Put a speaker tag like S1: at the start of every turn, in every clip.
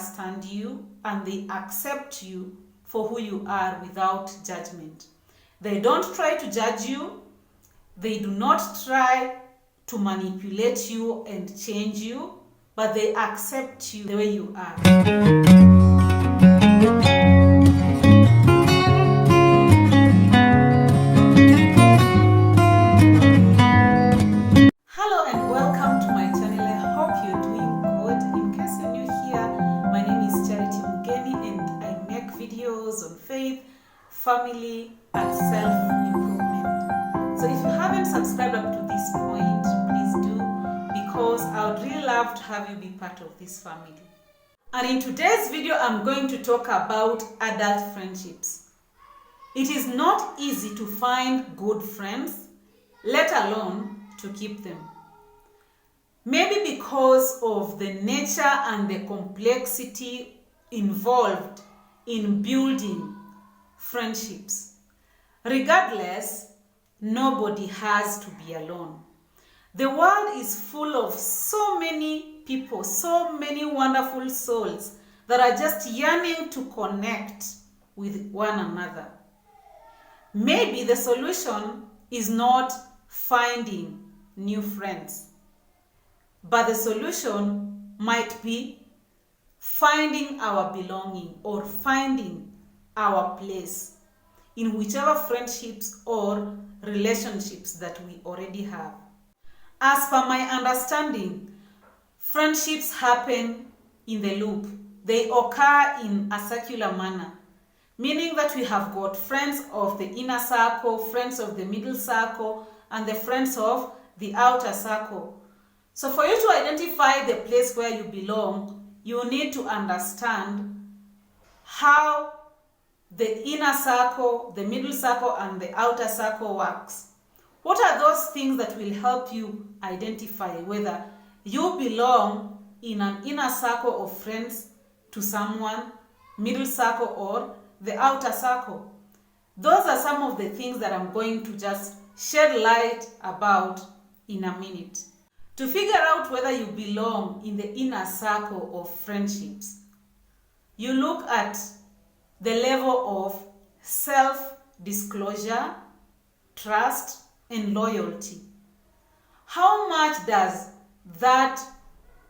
S1: understand you and they accept you for who you are without judgment. They don't try to judge you. They do not try to manipulate you and change you, but they accept you the way you are. Hello and welcome to my channel. I hope you're doing good. In case you're new here, my name is Charity Mugeni and I make videos on faith, family, and self-improvement. So if you haven't subscribed up to this point, please do, because I would really love to have you be part of this family. And in today's video, I'm going to talk about adult friendships. It is not easy to find good friends, let alone to keep them. Maybe because of the nature and the complexity involved in building friendships. Regardless, nobody has to be alone. The world is full of so many people, so many wonderful souls that are just yearning to connect with one another. Maybe the solution is not finding new friends, but the solution might be finding our belonging or finding our place in whichever friendships or relationships that we already have. As per my understanding, friendships happen in the loop. They occur in a circular manner, meaning that we have got friends of the inner circle, friends of the middle circle, and the friends of the outer circle. So for you to identify the place where you belong, you need to understand how the inner circle, the middle circle, and the outer circle works. What are those things that will help you identify whether you belong in an inner circle of friends to someone, middle circle, or the outer circle? Those are some of the things that I'm going to just shed light about in a minute. To figure out whether you belong in the inner circle of friendships, you look at the level of self-disclosure, trust, and loyalty. How much does that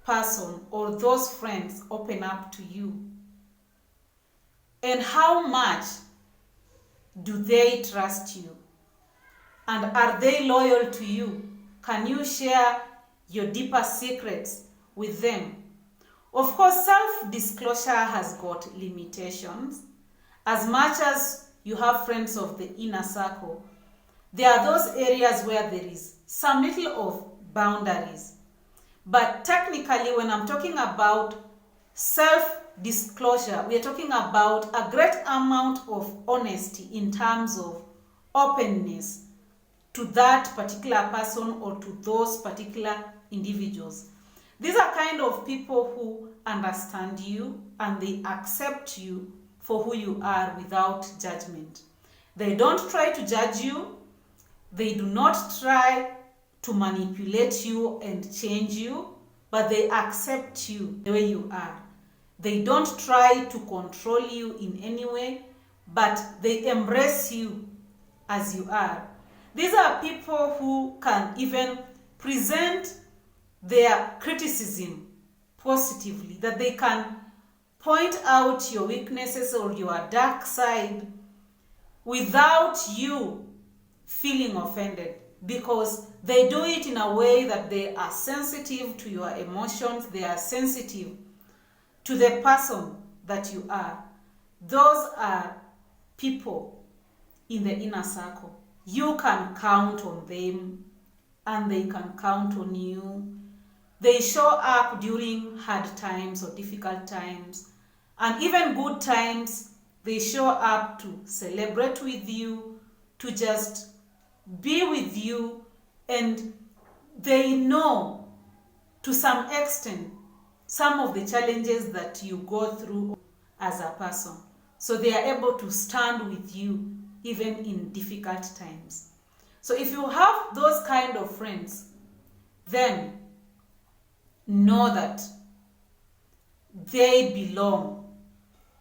S1: person or those friends open up to you? And how much do they trust you? And are they loyal to you? Can you share your deeper secrets with them? Of course, self-disclosure has got limitations. As much as you have friends of the inner circle, there are those areas where there is some little of boundaries. But technically, when I'm talking about self-disclosure, we are talking about a great amount of honesty in terms of openness to that particular person or to those particular individuals. These are kind of people who understand you and they accept you for who you are without judgment. They don't try to judge you. They do not try to manipulate you and change you, but they accept you the way you are. They don't try to control you in any way, but they embrace you as you are. These are people who can even present their criticism positively, that they can point out your weaknesses or your dark side without you feeling offended, because they do it in a way that they are sensitive to your emotions, they are sensitive to the person that you are. Those are people in the inner circle. You can count on them and they can count on you. They show up during hard times or difficult times, and even good times. They show up to celebrate with you, to just be with you, and they know to some extent some of the challenges that you go through as a person. So they are able to stand with you even in difficult times. So if you have those kind of friends, then know that they belong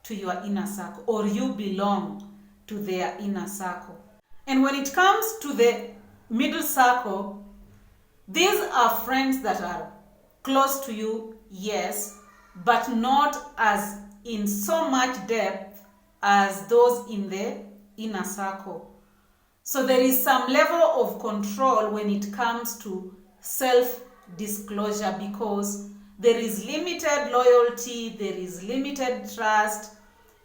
S1: to your inner circle, or you belong to their inner circle. And when it comes to the middle circle, these are friends that are close to you, yes, but not as in so much depth as those in the inner circle. So there is some level of control when it comes to self-disclosure, because there is limited loyalty, there is limited trust,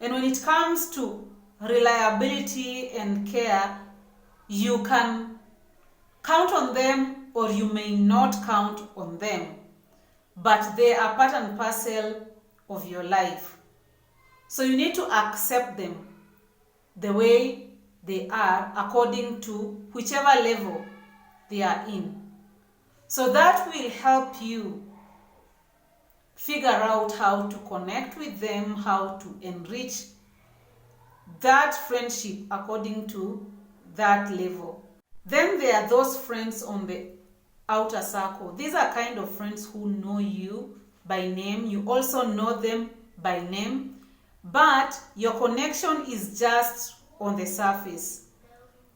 S1: and when it comes to reliability and care, you can count on them or you may not count on them, but they are part and parcel of your life. So you need to accept them the way they are, according to whichever level they are in. So that will help you figure out how to connect with them, how to enrich that friendship according to that level. Then there are those friends on the outer circle. These are kind of friends who know you by name. You also know them by name, but your connection is just on the surface.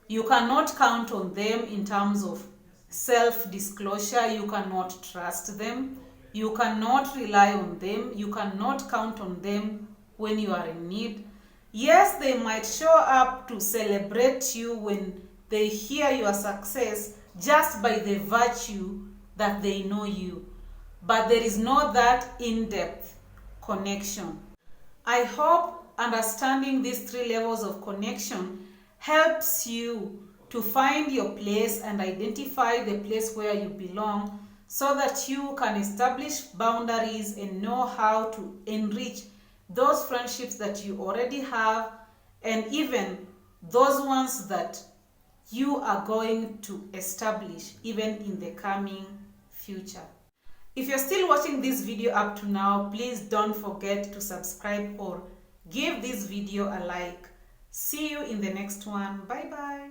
S1: You cannot count on them in terms of self-disclosure. You cannot trust them. You cannot rely on them. You cannot count on them when you are in need. Yes, they might show up to celebrate you when they hear your success, just by the virtue that they know you. But there is no that in-depth connection. I hope understanding these three levels of connection helps you to find your place and identify the place where you belong, so that you can establish boundaries and know how to enrich those friendships that you already have, and even those ones that you are going to establish even in the coming future. If you're still watching this video up to now, please don't forget to subscribe or give this video a like. See you in the next one. Bye bye.